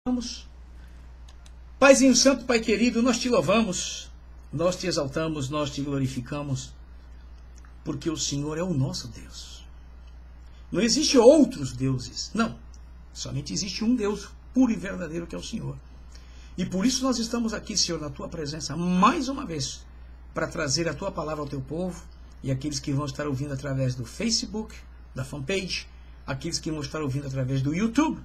Vamos. Paizinho Santo, Pai querido, nós te louvamos, nós te exaltamos, nós te glorificamos, porque o Senhor é o nosso Deus. Não existe outros deuses, não. Somente existe um Deus puro e verdadeiro, que é o Senhor. E por isso nós estamos aqui, Senhor, na tua presença, mais uma vez, para trazer a tua palavra ao teu povo e aqueles que vão estar ouvindo através do Facebook, da fanpage, aqueles que vão estar ouvindo através do YouTube,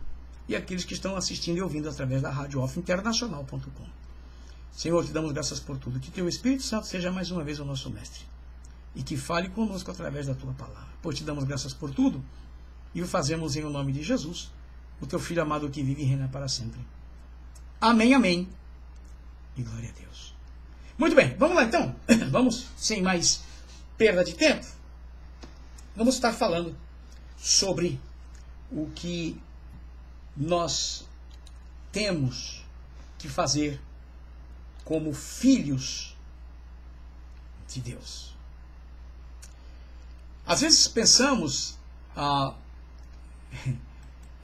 e aqueles que estão assistindo e ouvindo através da Rádio Off Internacional.com. Senhor, te damos graças por tudo. Que teu Espírito Santo seja mais uma vez o nosso mestre. E que fale conosco através da tua palavra. Pois te damos graças por tudo. E o fazemos em o nome de Jesus, o teu Filho amado que vive e reina para sempre. Amém, amém. E glória a Deus. Muito bem, vamos lá então. Vamos, sem mais perda de tempo. Vamos estar falando sobre o que nós temos que fazer como filhos de Deus. Às vezes pensamos,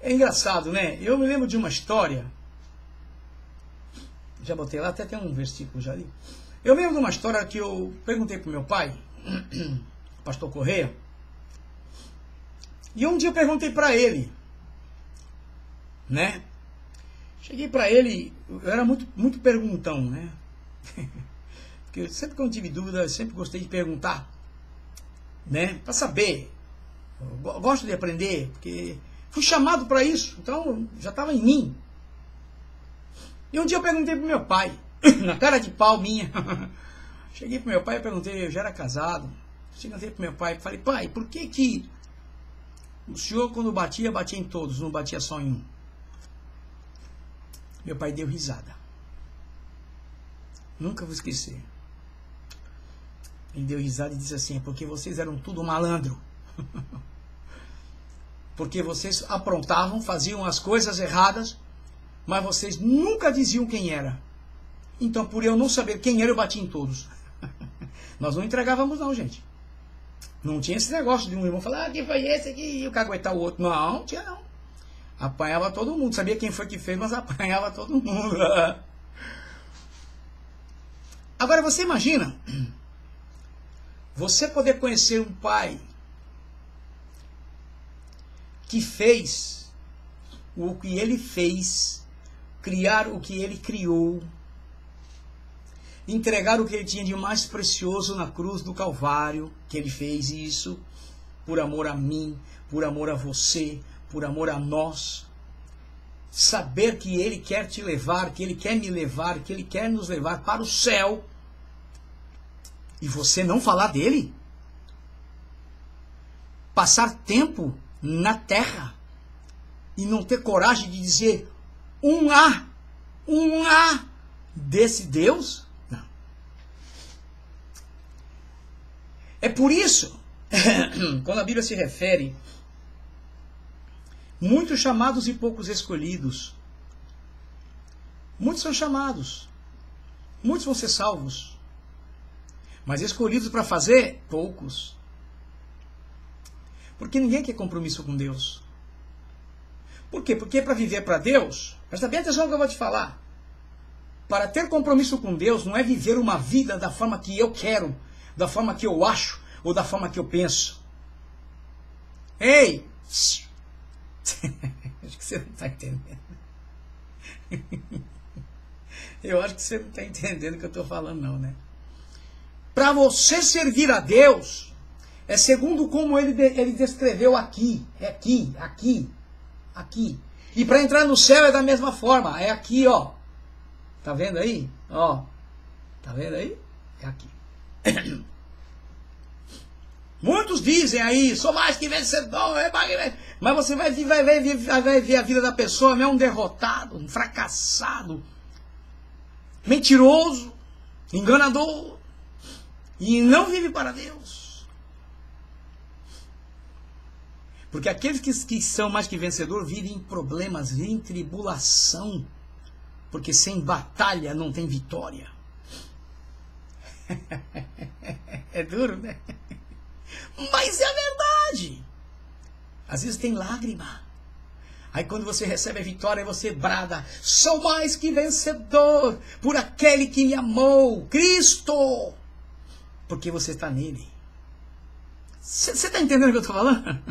é engraçado, né? Eu me lembro de uma história, já botei lá, até tem um versículo já ali. Eu me lembro de uma história que eu perguntei para o meu pai, pastor Correia, e um dia eu perguntei para ele, né? Cheguei para ele, eu era muito perguntão, né? Porque sempre que eu tive dúvida, eu sempre gostei de perguntar, né? Para saber. Eu gosto de aprender, porque fui chamado para isso, então já estava em mim. E um dia eu perguntei para meu pai, na cara de pau minha. Cheguei para meu pai e perguntei, eu já era casado. Cheguei para meu pai e falei, pai, por que o senhor quando batia em todos, não batia só em um? Meu pai deu risada. Nunca vou esquecer. Ele deu risada e disse assim, é porque vocês eram tudo malandro. Porque vocês aprontavam, faziam as coisas erradas, mas vocês nunca diziam quem era. Então, por eu não saber quem era, eu bati em todos. Nós não entregávamos não, gente. Não tinha esse negócio de um irmão falar, quem foi esse aqui? E o caguetar o outro. Não, tinha não. Apanhava todo mundo. Sabia quem foi que fez, mas apanhava todo mundo. Agora você imagina você poder conhecer um pai que fez o que ele fez, criar o que ele criou, entregar o que ele tinha de mais precioso na cruz do Calvário, que ele fez isso por amor a mim, por amor a você, por amor a nós, saber que Ele quer te levar, que Ele quer me levar, que Ele quer nos levar para o céu, e você não falar dele? Passar tempo na terra e não ter coragem de dizer um A desse Deus? Não. É por isso, quando a Bíblia se refere muitos chamados e poucos escolhidos. Muitos são chamados. Muitos vão ser salvos. Mas escolhidos para fazer, poucos. Porque ninguém quer compromisso com Deus. Por quê? Porque para viver para Deus, presta bem atenção no que eu vou te falar. Para ter compromisso com Deus não é viver uma vida da forma que eu quero, da forma que eu acho, ou da forma que eu penso. Ei! Acho que você não está entendendo. Eu acho que você não está entendendo o que eu estou falando, não, né? Para você servir a Deus, é segundo como ele descreveu aqui. É aqui. E para entrar no céu é da mesma forma. É aqui, ó. Tá vendo aí? Ó. Tá vendo aí? É aqui. Muitos dizem aí, sou mais que vencedor, mas você vai ver a vida da pessoa, é um derrotado, um fracassado, mentiroso, enganador, e não vive para Deus. Porque aqueles que são mais que vencedor vivem em problemas, vivem em tribulação, porque sem batalha não tem vitória. É duro, né? Mas é a verdade. Às vezes tem lágrima. Aí quando você recebe a vitória, você brada: sou mais que vencedor por aquele que me amou, Cristo. Porque você está nele. Você está entendendo o que eu estou falando?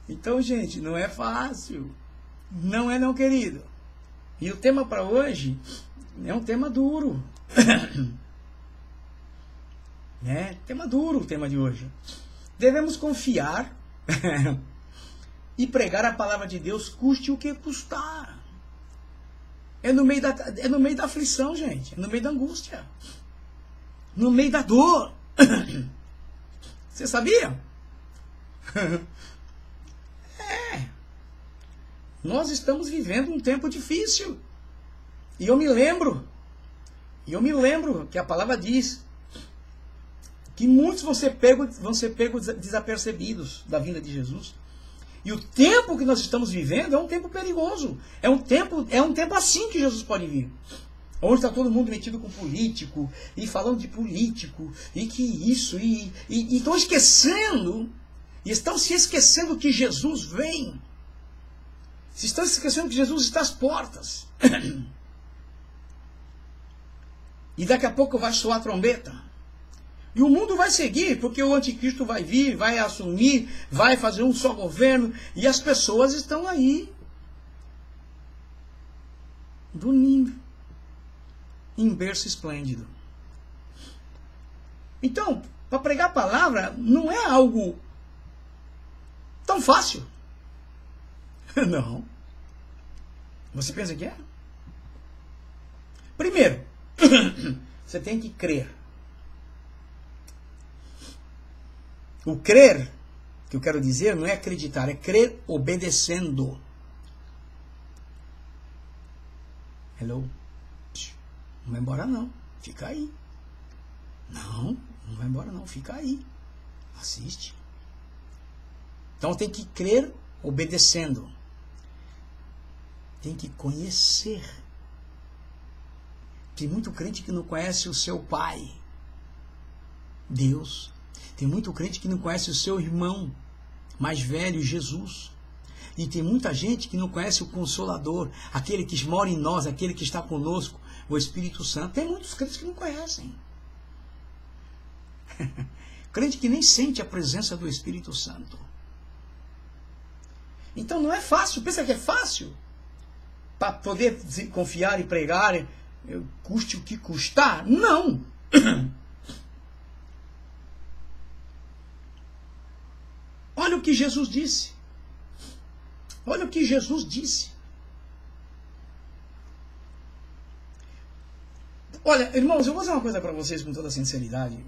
Então, gente, não é fácil. Não é não, querido. E o tema para hoje é um tema duro. Tema duro o tema de hoje. Devemos confiar e pregar a palavra de Deus, custe o que custar. É no meio da aflição, gente. É no meio da angústia. No meio da dor. Você sabia? Nós estamos vivendo um tempo difícil. E eu me lembro que a palavra diz que muitos vão ser pegos desapercebidos da vinda de Jesus. E o tempo que nós estamos vivendo é um tempo perigoso. É um tempo assim que Jesus pode vir. Onde está todo mundo metido com político, e falando de político, e que isso, e estão esquecendo, e estão se esquecendo que Jesus vem. Se estão se esquecendo que Jesus está às portas. E daqui a pouco vai soar a trombeta. E o mundo vai seguir, porque o anticristo vai vir, vai assumir, vai fazer um só governo, e as pessoas estão aí, dormindo, em berço esplêndido. Então, para pregar a palavra, não é algo tão fácil. Não. Você pensa que é? Primeiro, você tem que crer. O crer, que eu quero dizer, não é acreditar, é crer obedecendo. Hello? Não vai embora não, fica aí. Não vai embora não, fica aí. Assiste. Então tem que crer obedecendo. Tem que conhecer. Tem muito crente que não conhece o seu pai, Deus. Tem muito crente que não conhece o seu irmão mais velho, Jesus. E tem muita gente que não conhece o Consolador, aquele que mora em nós, aquele que está conosco, o Espírito Santo. Tem muitos crentes que não conhecem. Crente que nem sente a presença do Espírito Santo. Então não é fácil. Pensa que é fácil? Para poder confiar e pregar, custe o que custar? Não. Olha o que Jesus disse. Olha o que Jesus disse. Olha, irmãos, eu vou dizer uma coisa para vocês com toda sinceridade.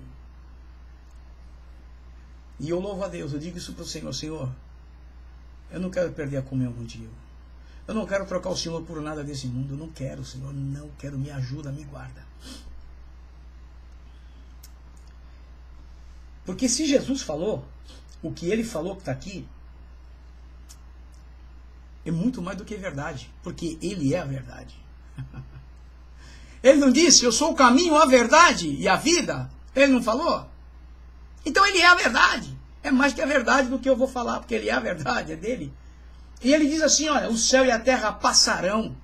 E eu louvo a Deus, eu digo isso para o Senhor. Senhor, eu não quero perder a comunhão contigo. Eu não quero trocar o Senhor por nada desse mundo. Eu não quero, Senhor, não quero. Me ajuda, me guarda. Porque se Jesus falou, o que ele falou que está aqui, é muito mais do que verdade. Porque ele é a verdade. Ele não disse, eu sou o caminho, a verdade e a vida? Ele não falou? Então ele é a verdade. É mais que a verdade do que eu vou falar, porque ele é a verdade, é dele. E ele diz assim, olha, o céu e a terra passarão.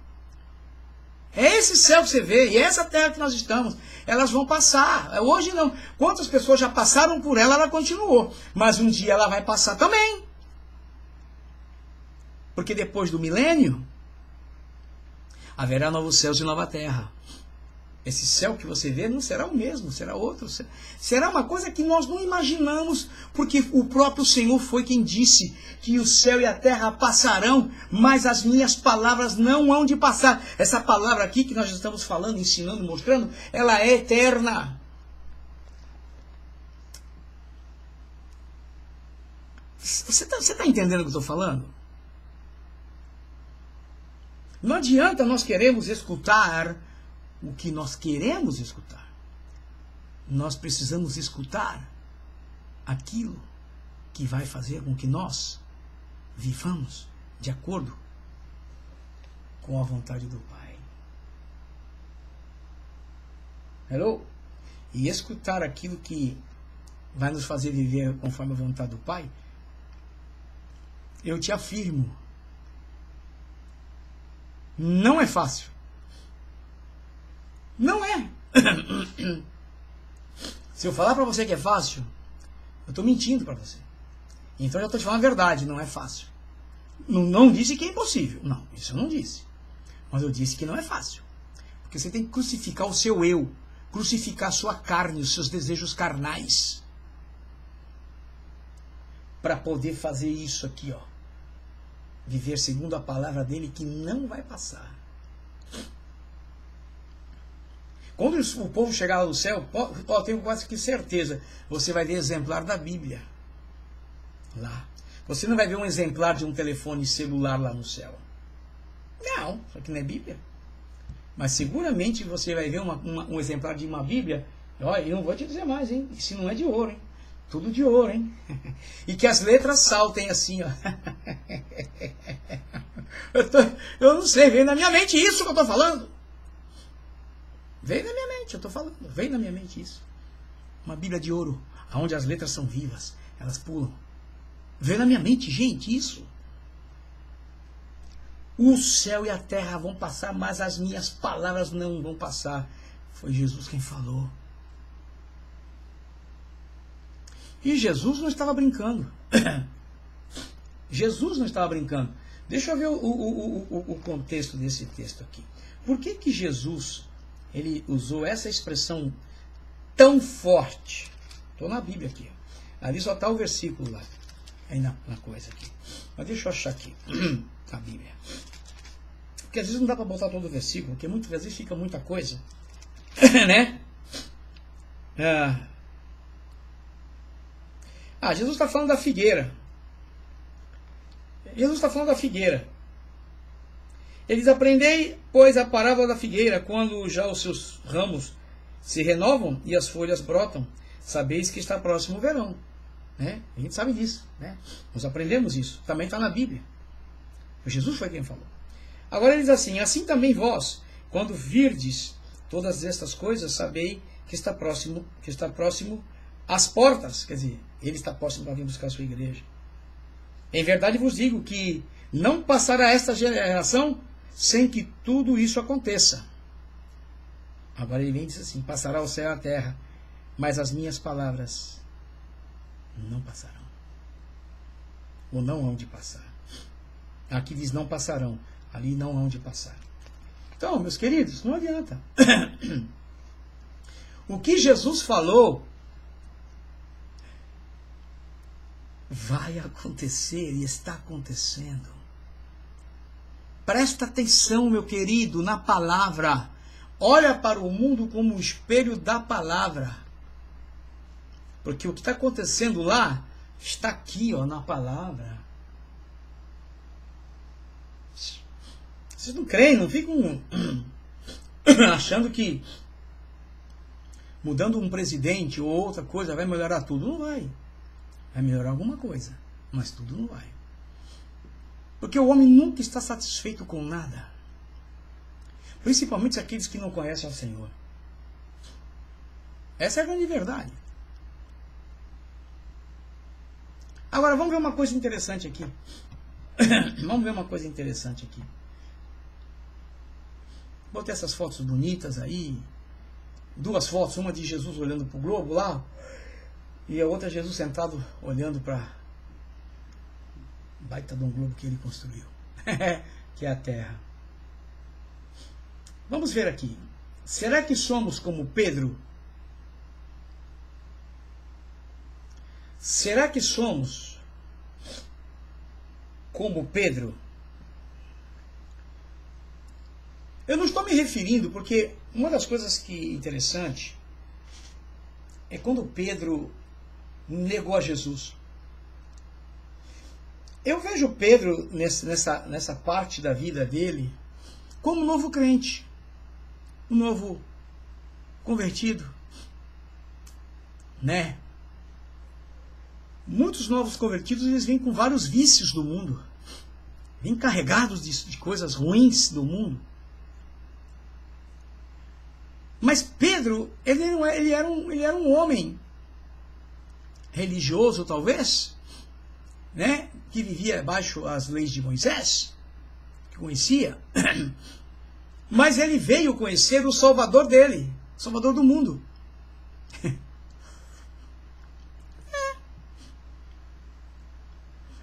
É esse céu que você vê, e é essa terra que nós estamos. Elas vão passar. Hoje não. Quantas pessoas já passaram por ela, ela continuou. Mas um dia ela vai passar também. Porque depois do milênio, haverá novos céus e nova terra. Esse céu que você vê não será o mesmo, será outro. Será uma coisa que nós não imaginamos, porque o próprio Senhor foi quem disse que o céu e a terra passarão, mas as minhas palavras não hão de passar. Essa palavra aqui que nós estamos falando, ensinando, mostrando, ela é eterna. Você tá entendendo o que eu estou falando? Não adianta nós queremos escutar o que nós queremos escutar. Nós precisamos escutar aquilo que vai fazer com que nós vivamos de acordo com a vontade do Pai. Hello? E escutar aquilo que vai nos fazer viver conforme a vontade do Pai eu te afirmo, não é fácil. Não é. Se eu falar para você que é fácil, eu estou mentindo para você. Então eu estou te falando a verdade, não é fácil. Não disse que é impossível. Não, isso eu não disse. Mas eu disse que não é fácil. Porque você tem que crucificar o seu eu, crucificar a sua carne, os seus desejos carnais, para poder fazer isso aqui, ó. Viver segundo a palavra dele, que não vai passar. Quando o povo chegar lá no céu, eu tenho quase que certeza, você vai ver exemplar da Bíblia lá. Você não vai ver um exemplar de um telefone celular lá no céu. Não, isso aqui não é Bíblia. Mas seguramente você vai ver um exemplar de uma Bíblia. Olha, eu não vou te dizer mais, hein? Se não é de ouro, hein? Tudo de ouro, hein? E que as letras saltem assim, ó. Eu não sei, veio na minha mente isso que eu estou falando. Veio na minha mente, eu estou falando. Veio na minha mente isso. Uma Bíblia de ouro, onde as letras são vivas, elas pulam. Veio na minha mente, gente, isso. O céu e a terra vão passar, mas as minhas palavras não vão passar. Foi Jesus quem falou. E Jesus não estava brincando. Jesus não estava brincando. Deixa eu ver o contexto desse texto aqui. Por que que Jesus ele usou essa expressão tão forte? Estou na Bíblia aqui. Ali só está o versículo lá. Aí na coisa aqui. Mas deixa eu achar aqui. A Bíblia. Porque às vezes não dá para botar todo o versículo, porque muitas vezes fica muita coisa. Né? Jesus está falando da figueira. Jesus está falando da figueira. Ele diz: aprendei, pois, a parábola da figueira, quando já os seus ramos se renovam e as folhas brotam, sabeis que está próximo o verão. Né? A gente sabe disso. Né? Nós aprendemos isso. Também está na Bíblia. Jesus foi quem falou. Agora ele diz assim: assim também vós, quando virdes todas estas coisas, sabei que está próximo às portas. Quer dizer, ele está próximo para vir buscar a sua igreja. Em verdade vos digo que não passará esta geração sem que tudo isso aconteça. Agora ele vem e diz assim: passará o céu e a terra, mas as minhas palavras não passarão. Ou não hão de passar. Aqui diz não passarão, ali não hão de passar. Então, meus queridos, não adianta. O que Jesus falou vai acontecer e está acontecendo. Presta atenção, meu querido, na palavra. Olha para o mundo como um espelho da palavra. Porque o que está acontecendo lá está aqui, ó, na palavra. Vocês não creem, não ficam achando que mudando um presidente ou outra coisa vai melhorar tudo. Não vai. Vai melhorar alguma coisa, mas tudo não vai. Porque o homem nunca está satisfeito com nada. Principalmente aqueles que não conhecem o Senhor. Essa é a grande verdade. Agora vamos ver uma coisa interessante aqui. Vamos ver uma coisa interessante aqui. Botei essas fotos bonitas aí. Duas fotos, uma de Jesus olhando para o globo lá, e a outra Jesus sentado olhando para baita de um globo que ele construiu, que é a Terra. Vamos ver aqui. Será que somos como Pedro? Será que somos como Pedro? Eu não estou me referindo, porque uma das coisas que é interessante é quando Pedro negou a Jesus. Eu vejo Pedro nessa parte da vida dele como um novo crente, um novo convertido, né? Muitos novos convertidos, eles vêm com vários vícios do mundo, vêm carregados de coisas ruins do mundo. Mas Pedro, ele era um homem religioso, talvez, né, que vivia abaixo as leis de Moisés, que conhecia, mas ele veio conhecer o Salvador dele, o Salvador do mundo.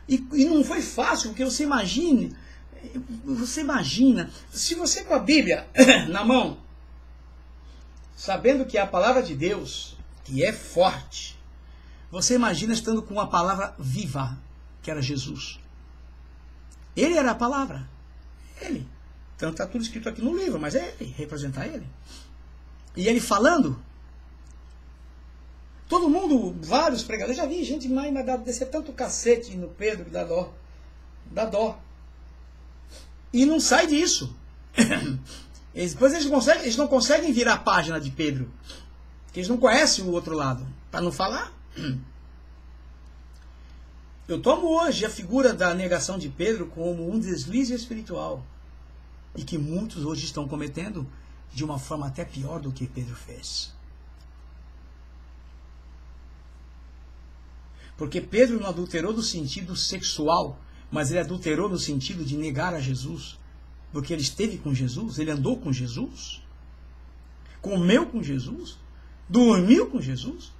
E não foi fácil, porque você imagina, se você com a Bíblia na mão, sabendo que é a palavra de Deus, que é forte, você imagina estando com a palavra viva, que era Jesus. Ele era a palavra. Ele. Então está tudo escrito aqui no livro, mas é ele, representar ele. E ele falando. Todo mundo, vários pregadores, eu já vi gente mais descer tanto cacete no Pedro que dá dó. Dá dó. E não sai disso. Depois eles não conseguem virar a página de Pedro. Porque eles não conhecem o outro lado. Para não falar. Eu tomo hoje a figura da negação de Pedro como um deslize espiritual. E que muitos hoje estão cometendo de uma forma até pior do que Pedro fez. Porque Pedro não adulterou no sentido sexual, mas ele adulterou no sentido de negar a Jesus. Porque ele esteve com Jesus, ele andou com Jesus, comeu com Jesus, dormiu com Jesus.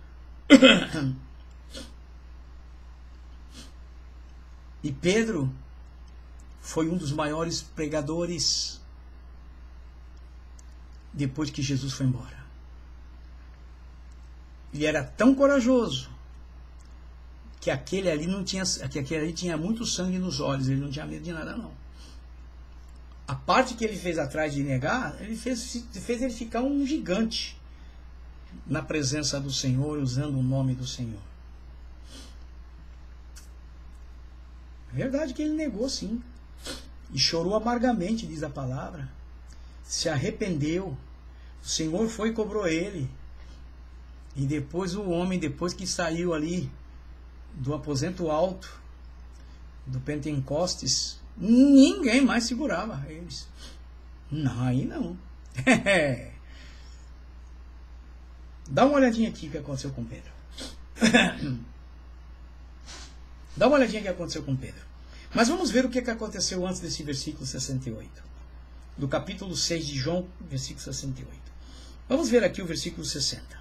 E Pedro foi um dos maiores pregadores depois que Jesus foi embora. Ele era tão corajoso que aquele ali tinha muito sangue nos olhos, ele não tinha medo de nada não. A parte que ele fez atrás de negar, ele fez ele ficar um gigante na presença do Senhor, usando o nome do Senhor. É verdade que ele negou sim. E chorou amargamente, diz a palavra. Se arrependeu. O Senhor foi e cobrou ele. E depois o homem, depois que saiu ali do aposento alto, do Pentecostes, ninguém mais segurava eles. Não, aí não. Dá uma olhadinha aqui o que aconteceu com Pedro. Dá uma olhadinha o que aconteceu com Pedro. Mas vamos ver o que aconteceu antes desse versículo 68. Do capítulo 6 de João, versículo 68. Vamos ver aqui o versículo 60.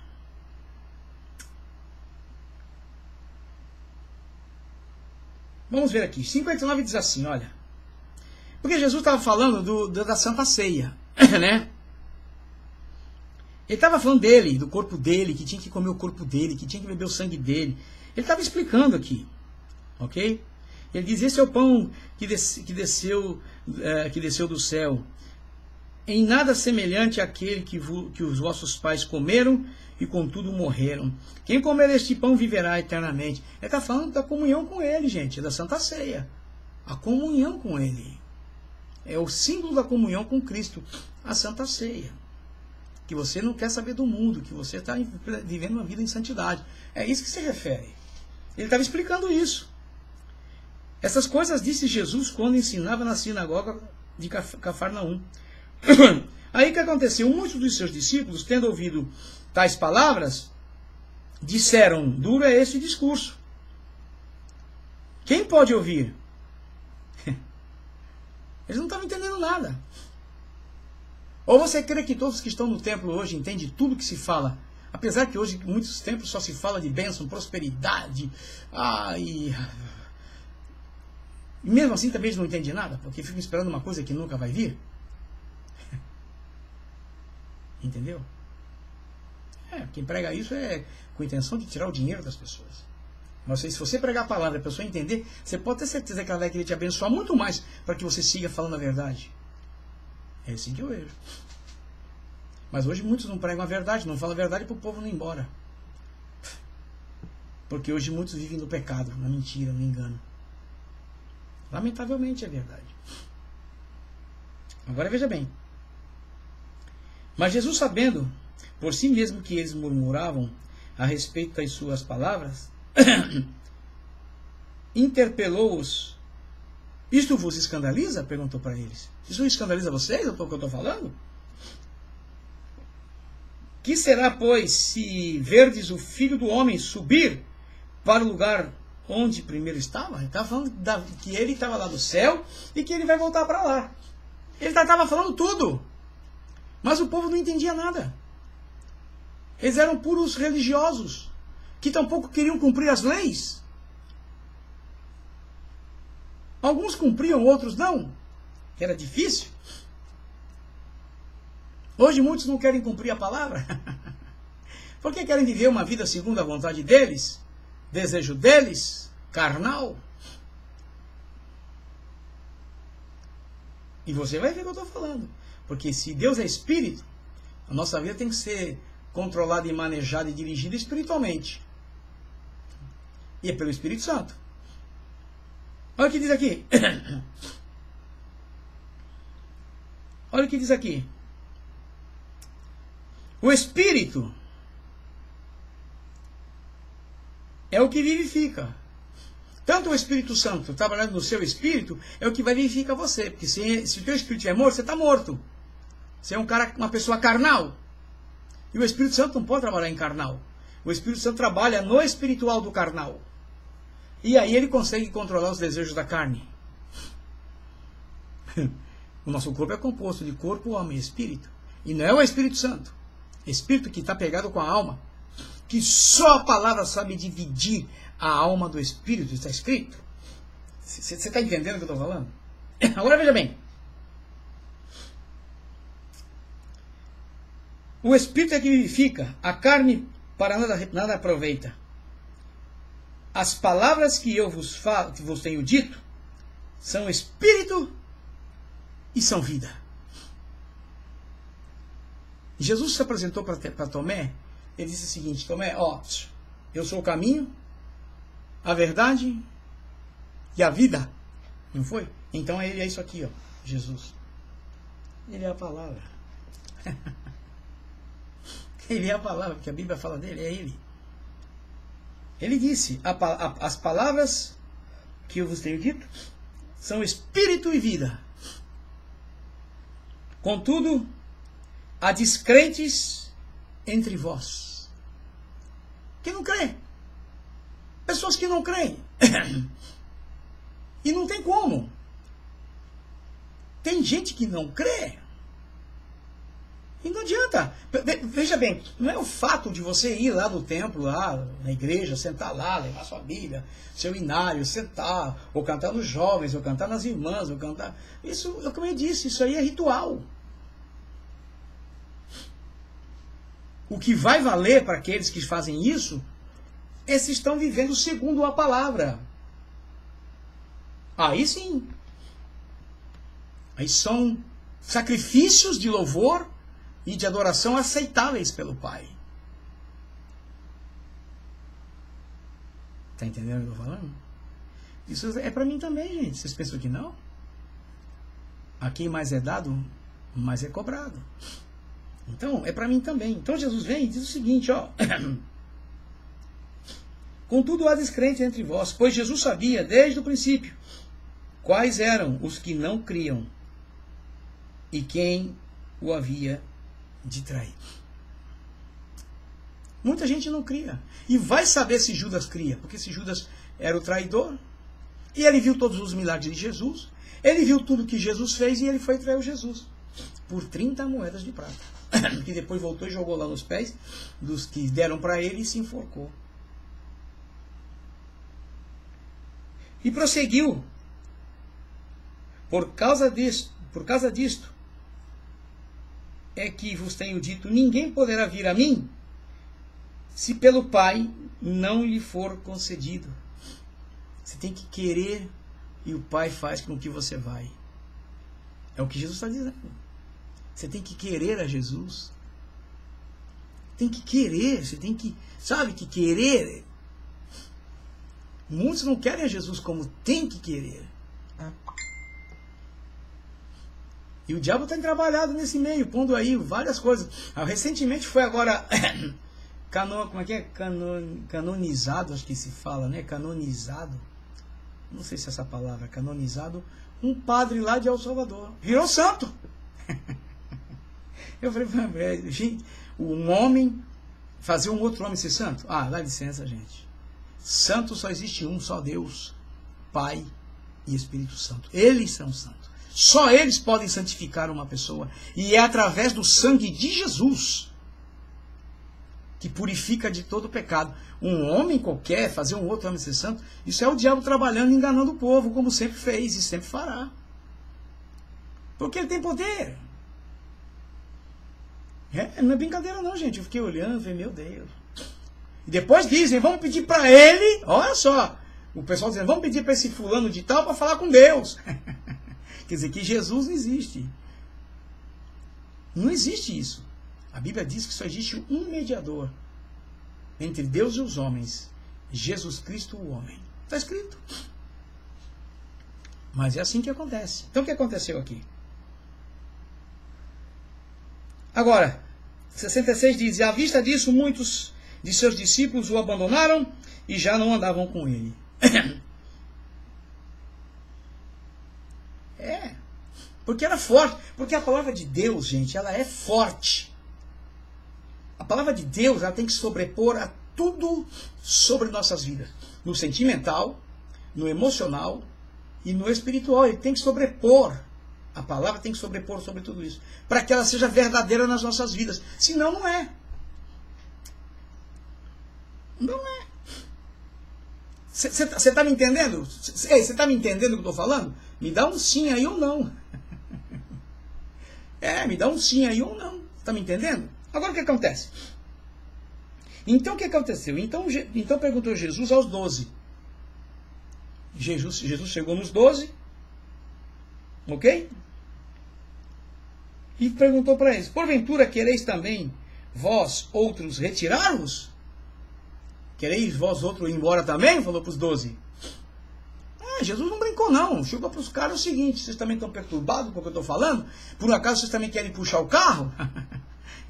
Vamos ver aqui. 59 diz assim, olha. Porque Jesus estava falando da Santa Ceia, né? Ele estava falando dele, do corpo dele, que tinha que comer o corpo dele, que tinha que beber o sangue dele. Ele estava explicando aqui, ok? Ele diz, esse é o pão que desceu do céu, em nada semelhante àquele que os vossos pais comeram e contudo morreram. Quem comer este pão viverá eternamente. Ele está falando da comunhão com ele, gente, da Santa Ceia. A comunhão com ele. É o símbolo da comunhão com Cristo, a Santa Ceia. Que você não quer saber do mundo, que você está vivendo uma vida em santidade. É isso que se refere. Ele estava explicando isso. Essas coisas disse Jesus quando ensinava na sinagoga de Cafarnaum. Aí o que aconteceu? Muitos dos seus discípulos, tendo ouvido tais palavras, disseram, duro é esse discurso. Quem pode ouvir? Eles não estavam entendendo nada. Ou você crê que todos que estão no templo hoje entendem tudo que se fala? Apesar que hoje, em muitos templos, só se fala de bênção, prosperidade. E mesmo assim também eles não entendem nada, porque ficam esperando uma coisa que nunca vai vir. Entendeu? Quem prega isso é com a intenção de tirar o dinheiro das pessoas. Mas se você pregar a palavra e a pessoa entender, você pode ter certeza que ela vai querer te abençoar muito mais para que você siga falando a verdade. É assim que eu vejo. Mas hoje muitos não pregam a verdade, não falam a verdade para o povo não ir embora. Porque hoje muitos vivem no pecado, na mentira, no engano. Lamentavelmente é verdade. Agora veja bem. Mas Jesus, sabendo por si mesmo que eles murmuravam a respeito das suas palavras, interpelou-os. Isto vos escandaliza? Perguntou para eles. Isso escandaliza vocês, o que eu estou falando? Que será, pois, se verdes o Filho do Homem subir para o lugar onde primeiro estava. Ele estava falando que ele estava lá do céu e que ele vai voltar para lá. Ele estava falando tudo. Mas o povo não entendia nada. Eles eram puros religiosos, que tampouco queriam cumprir as leis. Alguns cumpriam, outros não. Era difícil. Hoje muitos não querem cumprir a palavra. Porque querem viver uma vida segundo a vontade deles, desejo deles, carnal. E você vai ver o que eu estou falando. Porque se Deus é espírito, a nossa vida tem que ser controlada e manejada e dirigida espiritualmente. E é pelo Espírito Santo. Olha o que diz aqui. Olha o que diz aqui. O Espírito é o que vivifica. Tanto o Espírito Santo trabalhando no seu espírito é o que vai vivificar você. Porque se o teu espírito é morto, você está morto. Você é uma pessoa carnal. E o Espírito Santo não pode trabalhar em carnal. O Espírito Santo trabalha no espiritual do carnal. E aí ele consegue controlar os desejos da carne. O nosso corpo é composto de corpo, alma e espírito. E não é o Espírito Santo. Espírito que está pegado com a alma. Que só a palavra sabe dividir a alma do espírito. Está escrito. Você está entendendo o que eu estou falando? Agora veja bem. O espírito é que vivifica, a carne para nada aproveita. As palavras que eu vos tenho dito são espírito e são vida. Jesus se apresentou para Tomé, ele disse o seguinte: Tomé, eu sou o caminho, a verdade e a vida. Não foi? Então ele é isso aqui, Jesus. Ele é a palavra. Ele é a palavra, porque a Bíblia fala dele, é ele. Ele disse, as palavras que eu vos tenho dito são espírito e vida. Contudo, há descrentes entre vós, que não creem. Pessoas que não creem. E não tem como. Tem gente que não crê. E não adianta. Veja bem, não é o fato de você ir lá do templo, lá na igreja, sentar lá, levar sua Bíblia, seu inário, sentar, ou cantar nos jovens, ou cantar nas irmãs, ou cantar... Isso, como eu disse, isso aí é ritual. O que vai valer para aqueles que fazem isso é se estão vivendo segundo a palavra. Aí sim. Aí são sacrifícios de louvor e de adoração aceitáveis pelo Pai. Está entendendo o que eu estou falando? Isso é para mim também, gente. Vocês pensam que não? Aqui mais é dado, mais é cobrado. Então, é para mim também. Então Jesus vem e diz o seguinte, Contudo há descrente entre vós, pois Jesus sabia desde o princípio quais eram os que não criam e quem o havia de trair. Muita gente não cria. E vai saber se Judas cria, porque se Judas era o traidor, e ele viu todos os milagres de Jesus, ele viu tudo que Jesus fez e ele foi trair Jesus por 30 moedas de prata, que depois voltou e jogou lá nos pés dos que deram para ele e se enforcou. E prosseguiu. Por causa disto é que vos tenho dito, ninguém poderá vir a mim se pelo Pai não lhe for concedido. Você tem que querer e o Pai faz com que você vai. É o que Jesus está dizendo. Você tem que querer a Jesus. Tem que querer, você tem que, sabe que querer. Muitos não querem a Jesus como tem que querer. E o diabo tem trabalhado nesse meio, pondo aí várias coisas. Recentemente foi agora como é que é? Canonizado, acho que se fala, né? Canonizado. Não sei se é essa palavra, canonizado. Um padre lá de El Salvador. Virou santo. Eu falei, gente, um homem fazer um outro homem ser santo? Dá licença, gente. Santo só existe um, só Deus, Pai e Espírito Santo. Eles são santos. Só eles podem santificar uma pessoa. E é através do sangue de Jesus que purifica de todo pecado. Um homem qualquer, fazer um outro homem ser santo, isso é o diabo trabalhando e enganando o povo, como sempre fez e sempre fará. Porque ele tem poder. Não é brincadeira não, gente. Eu fiquei olhando e falei, meu Deus. E depois dizem, vamos pedir para ele, olha só, o pessoal dizendo, vamos pedir para esse fulano de tal para falar com Deus. Quer dizer, que Jesus não existe. Não existe isso. A Bíblia diz que só existe um mediador entre Deus e os homens, Jesus Cristo, o homem. Está escrito. Mas é assim que acontece. Então o que aconteceu aqui? Agora, 66 diz, à vista disso, muitos de seus discípulos o abandonaram e já não andavam com ele. Porque era forte. Porque a palavra de Deus, gente, ela é forte. A palavra de Deus, ela tem que sobrepor a tudo sobre nossas vidas. No sentimental, no emocional e no espiritual. Ele tem que sobrepor. A palavra tem que sobrepor sobre tudo isso. Para que ela seja verdadeira nas nossas vidas. Senão, não é. Não é. Você está me entendendo? Você está me entendendo o que eu estou falando? Me dá um sim aí ou não. Me dá um sim aí ou não. Está me entendendo? Agora o que acontece? Então o que aconteceu? Então perguntou Jesus aos 12. Jesus chegou nos 12. Ok? E perguntou para eles, porventura quereis também vós outros retirar-vos? Quereis vós outros ir embora também? Falou para os 12. Jesus não brincou não. Chegou para os caras o seguinte, vocês também estão perturbados com o que eu estou falando? Por acaso vocês também querem puxar o carro?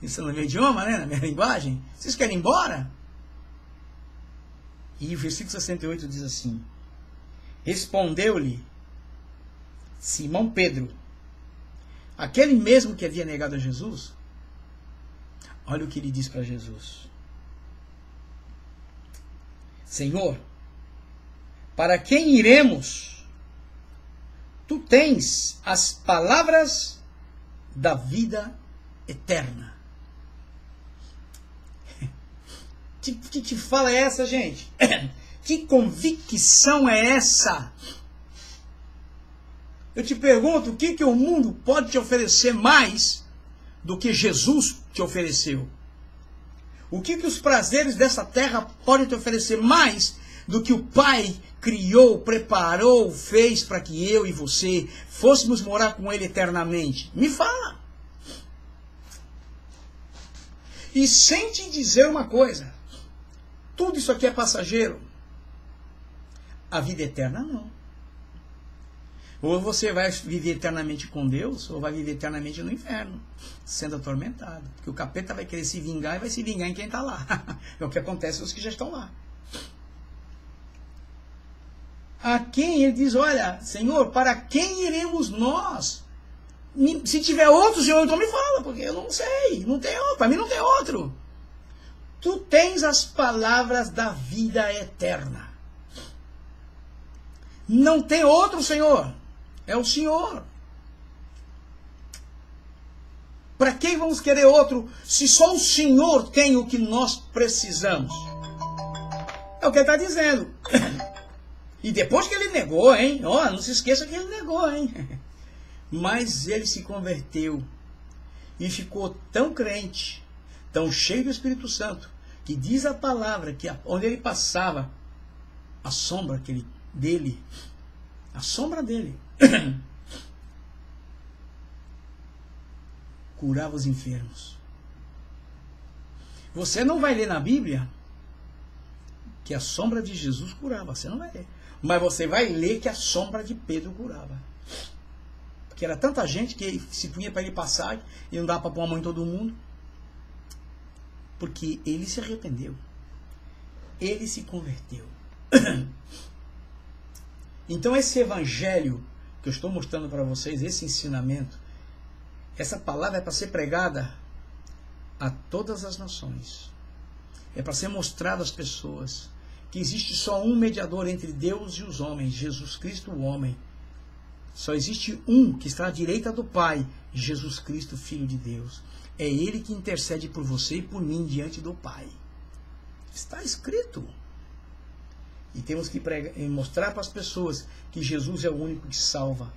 Isso é no meu idioma, né? Na minha linguagem. Vocês querem ir embora? E o versículo 68 diz assim, respondeu-lhe Simão Pedro, aquele mesmo que havia negado a Jesus, olha o que ele diz para Jesus. Senhor, para quem iremos? Tu tens as palavras da vida eterna. Que fala é essa, gente? Que convicção é essa? Eu te pergunto, o que o mundo pode te oferecer mais do que Jesus te ofereceu? O que os prazeres dessa terra podem te oferecer mais do que o Pai criou, preparou, fez para que eu e você fôssemos morar com Ele eternamente? Me fala. E sem te dizer uma coisa, tudo isso aqui é passageiro. A vida eterna não. Ou você vai viver eternamente com Deus, ou vai viver eternamente no inferno, sendo atormentado. Porque o capeta vai querer se vingar e vai se vingar em quem está lá. É o que acontece com os que já estão lá. A quem ele diz, olha, Senhor, para quem iremos nós? Se tiver outro, Senhor, então me fala, porque eu não sei, não tem outro, para mim não tem outro. Tu tens as palavras da vida eterna. Não tem outro, Senhor. É o Senhor. Para quem vamos querer outro, se só o Senhor tem o que nós precisamos? É o que ele está dizendo. E depois que ele negou, hein? Ó, não se esqueça que ele negou, hein? Mas ele se converteu e ficou tão crente, tão cheio do Espírito Santo, que diz a palavra que onde ele passava, a sombra dele, curava os enfermos. Você não vai ler na Bíblia que a sombra de Jesus curava, você não vai ler. Mas você vai ler que a sombra de Pedro curava. Porque era tanta gente que se punha para ele passar e não dava para pôr a mão em todo mundo. Porque ele se arrependeu. Ele se converteu. Então esse evangelho que eu estou mostrando para vocês, esse ensinamento, essa palavra é para ser pregada a todas as nações. É para ser mostrada às pessoas que existe só um mediador entre Deus e os homens, Jesus Cristo, o homem. Só existe um que está à direita do Pai, Jesus Cristo, Filho de Deus. É Ele que intercede por você e por mim diante do Pai. Está escrito. E temos que mostrar para as pessoas que Jesus é o único que salva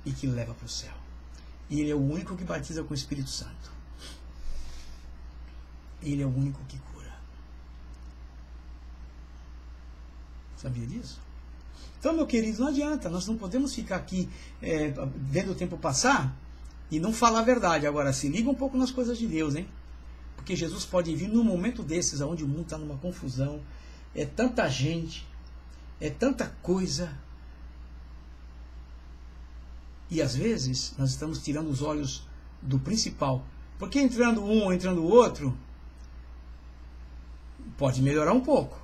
e que leva para o céu. E Ele é o único que batiza com o Espírito Santo. Ele é o único que cura. Sabia disso? Então, meu querido, não adianta. Nós não podemos ficar aqui vendo o tempo passar e não falar a verdade. Agora, se liga um pouco nas coisas de Deus, hein? Porque Jesus pode vir num momento desses, onde o mundo está numa confusão. É tanta gente, é tanta coisa. E às vezes nós estamos tirando os olhos do principal. Porque entrando um ou entrando o outro, pode melhorar um pouco.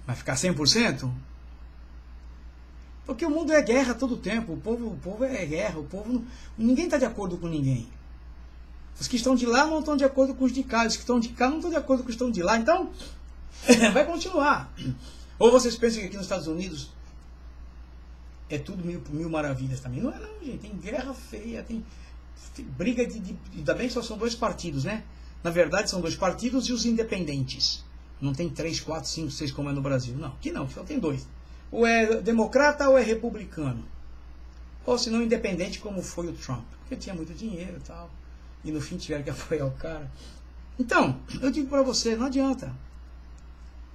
Vai ficar 100%? Porque o mundo é guerra todo o tempo. O povo é guerra. Ninguém está de acordo com ninguém. Os que estão de lá não estão de acordo com os de cá. Os que estão de cá não estão de acordo com os que estão de lá. Então, vai continuar. Ou vocês pensam que aqui nos Estados Unidos é tudo mil maravilhas também? Não é não, gente. Tem guerra feia, tem briga ainda bem que só são 2 partidos, né? Na verdade são 2 partidos e os independentes. Não tem 3, 4, 5, 6 como é no Brasil. Não, aqui não, só tem 2. Ou é democrata ou é republicano. Ou se não independente como foi o Trump. Porque tinha muito dinheiro e tal. E no fim tiveram que apoiar o cara. Então, eu digo para você, não adianta.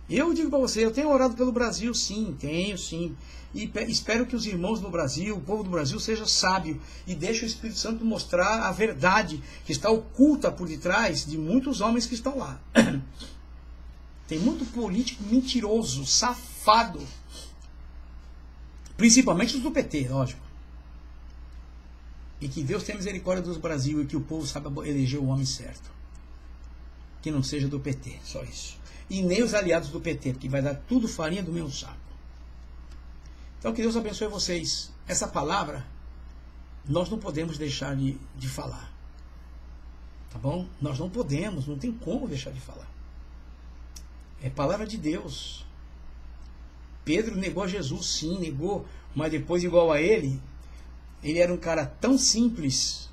Eu digo para você, eu tenho orado pelo Brasil, sim, tenho, sim. E espero que os irmãos do Brasil, o povo do Brasil, seja sábio e deixe o Espírito Santo mostrar a verdade que está oculta por detrás de muitos homens que estão lá. Tem muito político mentiroso, safado. Principalmente os do PT, lógico. E que Deus tenha misericórdia do Brasil e que o povo saiba eleger o homem certo. Que não seja do PT, só isso. E nem os aliados do PT, porque vai dar tudo farinha do mesmo saco. Então que Deus abençoe vocês. Essa palavra nós não podemos deixar de falar. Tá bom? Nós não podemos, não tem como deixar de falar. É palavra de Deus. Pedro negou Jesus, sim, negou, mas depois, igual a ele era um cara tão simples,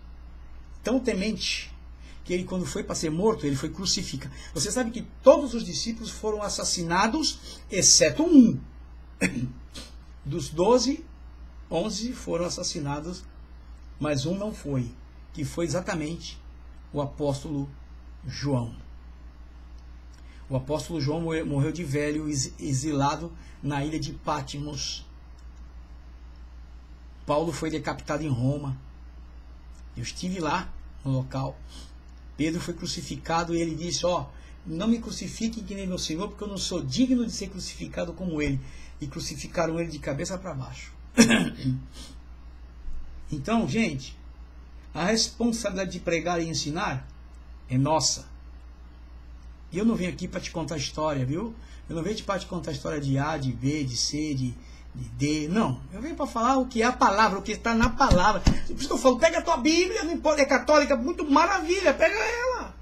tão temente, que ele, quando foi para ser morto, ele foi crucificado. Você sabe que todos os discípulos foram assassinados, exceto um. Dos 12, 11 foram assassinados, mas um não foi, que foi exatamente o apóstolo João. O apóstolo João morreu de velho, exilado na ilha de Patmos. Paulo foi decapitado em Roma. Eu estive lá no local. Pedro foi crucificado e ele disse, não me crucifiquem que nem meu Senhor, porque eu não sou digno de ser crucificado como ele. E crucificaram ele de cabeça para baixo. Então, gente, a responsabilidade de pregar e ensinar é nossa. E eu não venho aqui para te contar história, viu? Eu não venho para te contar história de A, de B, de C, de D. Não. Eu venho para falar o que é a palavra, o que está na palavra. Por isso que eu falo, pega a tua Bíblia, não importa, é católica, muito maravilha, pega ela.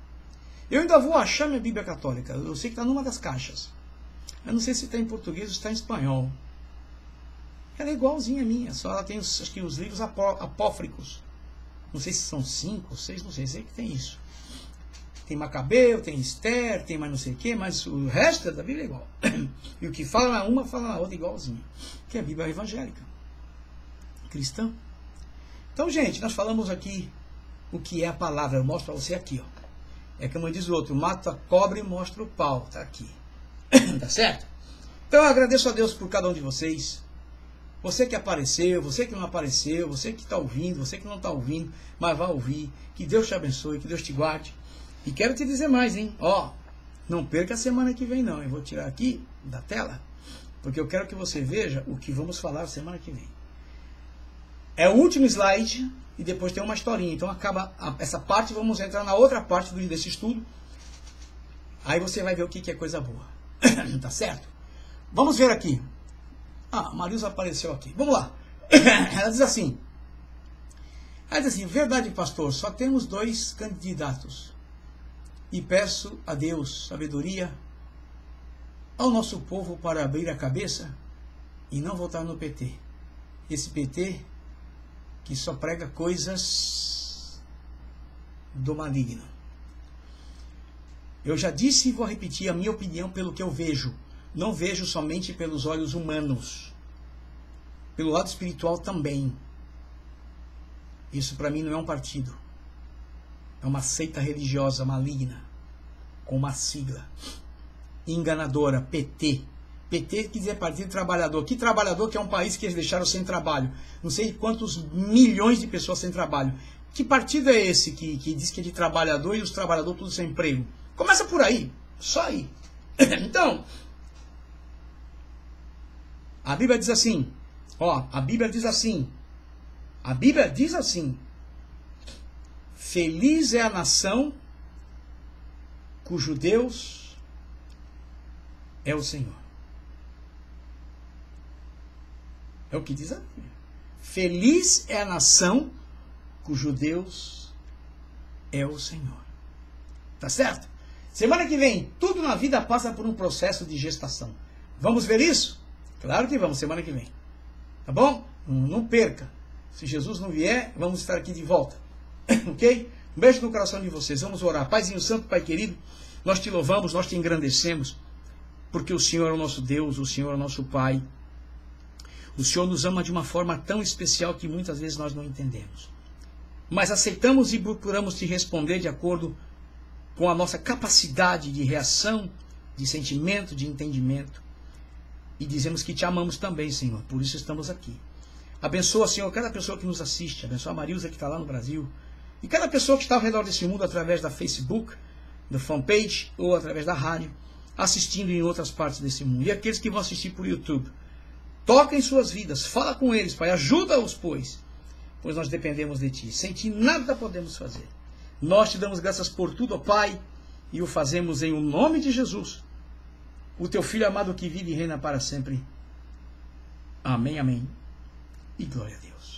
Eu ainda vou achar minha Bíblia católica. Eu sei que está numa das caixas. Eu não sei se está em português ou se está em espanhol. Ela é igualzinha a minha, só ela tem acho que os livros apócrifos. Não sei se são 5 ou 6, não sei que tem isso. Tem Macabeu, tem Esther, tem mais não sei o que, mas o resto da Bíblia é igual. E o que fala na uma, fala na outra igualzinho. Que é a Bíblia evangélica. Cristã. Então, gente, nós falamos aqui o que é a palavra. Eu mostro para você aqui, ó. É como diz o outro, mata a cobra e mostra o pau. Tá aqui. Tá certo? Então eu agradeço a Deus por cada um de vocês. Você que apareceu, você que não apareceu, você que está ouvindo, você que não está ouvindo, mas vai ouvir. Que Deus te abençoe, que Deus te guarde. E quero te dizer mais, hein? Não perca a semana que vem, não. Eu vou tirar aqui da tela, porque eu quero que você veja o que vamos falar semana que vem. É o último slide e depois tem uma historinha. Então acaba essa parte, vamos entrar na outra parte desse estudo. Aí você vai ver o que é coisa boa. Tá certo? Vamos ver aqui. A Marisa apareceu aqui. Vamos lá. Ela diz assim. Verdade, pastor, só temos 2 candidatos. E peço a Deus sabedoria ao nosso povo para abrir a cabeça e não votar no PT. Esse PT que só prega coisas do maligno. Eu já disse e vou repetir a minha opinião pelo que eu vejo. Não vejo somente pelos olhos humanos. Pelo lado espiritual também. Isso para mim não é um partido. É uma seita religiosa maligna. Com uma sigla enganadora, PT. PT quer dizer Partido Trabalhador. Que trabalhador que é um país que eles deixaram sem trabalho? Não sei quantos milhões de pessoas sem trabalho. Que partido é esse que diz que é de trabalhador e os trabalhadores todos sem emprego? Começa por aí. Só aí. Então, a Bíblia diz assim. A Bíblia diz assim. A Bíblia diz assim. Feliz é a nação cujo Deus é o Senhor. É o que diz a Bíblia. Feliz é a nação cujo Deus é o Senhor. Tá certo? Semana que vem, tudo na vida passa por um processo de gestação. Vamos ver isso? Claro que vamos, semana que vem. Tá bom? Não perca. Se Jesus não vier, vamos estar aqui de volta. Ok? Um beijo no coração de vocês. Vamos orar. Paizinho Santo, Pai querido, nós te louvamos, nós te engrandecemos, porque o Senhor é o nosso Deus, o Senhor é o nosso Pai. O Senhor nos ama de uma forma tão especial que muitas vezes nós não entendemos. Mas aceitamos e procuramos te responder de acordo com a nossa capacidade de reação, de sentimento, de entendimento. E dizemos que te amamos também, Senhor. Por isso estamos aqui. Abençoa, Senhor, cada pessoa que nos assiste. Abençoa a Marilza que está lá no Brasil. E cada pessoa que está ao redor desse mundo através da Facebook, da fanpage ou através da rádio, assistindo em outras partes desse mundo. E aqueles que vão assistir por YouTube. Toca em suas vidas. Fala com eles, Pai. Ajuda-os, pois nós dependemos de Ti. Sem Ti nada podemos fazer. Nós te damos graças por tudo, ó Pai, e o fazemos em o nome de Jesus, o Teu Filho amado que vive e reina para sempre. Amém, amém. E glória a Deus.